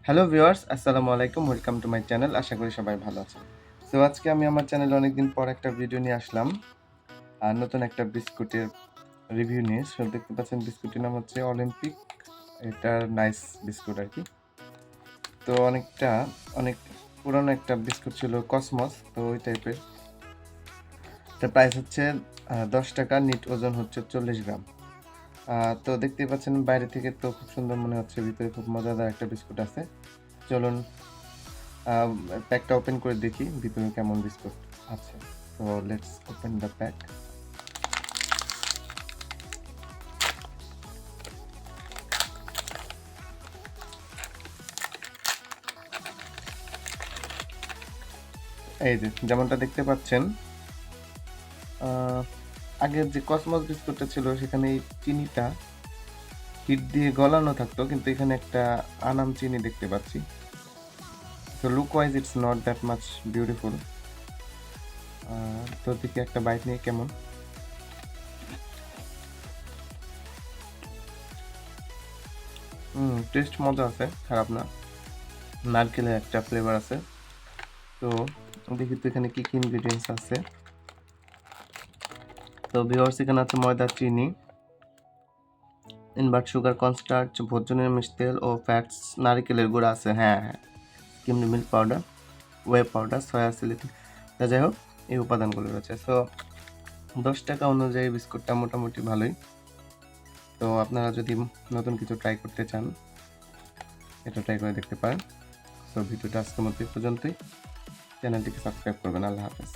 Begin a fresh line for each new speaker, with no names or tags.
Hello viewers, আসসালামু আলাইকুম। Welcome to my channel. আশা করি সবাই ভালো আছেন। সো আজকে আমি আমার চ্যানেলে অনেকদিন পর একটা ভিডিও নিয়ে আসলাম। আর নতুন একটা বিস্কুটের রিভিউ নিয়ে। সো দেখতে পাচ্ছেন বিস্কুটের নাম হচ্ছে অলিম্পিক। এটার নাইস বিস্কুট আরকি। তো অনেক পুরানো একটা বিস্কুট ছিল কসমস। তো ওই টাইপের। এটার প্রাইস হচ্ছে ৳১০, নিট ওজন হচ্ছে ৪০ গ্রাম। তো দেখতেই পাচ্ছেন বাইরে থেকে তো খুব সুন্দর মনে হচ্ছে, ভিতরে খুব মজাদার একটা বিস্কুট আছে। চলুন প্যাকটা ওপেন করে দেখি ভিতরে কেমন বিস্কুট আছে। তো লেটস ওপেন দ্য প্যাক। এই যে যেমনটা দেখতে পাচ্ছেন, আগের যে কসমস বিস্কুটটা ছিল সেখানে এই চিনিটা হিট দিয়ে গলানো থাকতো, কিন্তু এখানে একটা আনাম চিনি দেখতে পাচ্ছি। তো look wise it's not that much beautiful. তো দেখি একটা বাইট নিয়ে কেমন। টেস্ট মজা আছে, খারাপ না। নারকেলের একটা ফ্লেভার আছে। তো দেখি তো এখানে কি কি ইনগ্রিডিয়েন্টস আছে। তো ভিউয়ার্স, এখানে আছে ময়দা, চিনি, ইনভার্ট সুগার, কর্নস্টার্চ, ভোজ্য নিরামিষ তেল ও ফ্যাটস, নারকেলের গুঁড়া আছে। হ্যাঁ হ্যাঁ, skimmed milk powder, whey powder, soya সিলিটি। তা যাই হোক, এই উপাদানগুলো রয়েছে। সো ৳১০ অনুযায়ী বিস্কুটটা মোটামুটি ভালোই। তো আপনারা যদি নতুন কিছু ট্রাই করতে চান, এটা ট্রাই করে দেখতে পারেন। সো ভিডিওটা আজকের মতো এই পর্যন্তই। চ্যানেলটিকে সাবস্ক্রাইব করবেন। আল্লাহ হাফেজ।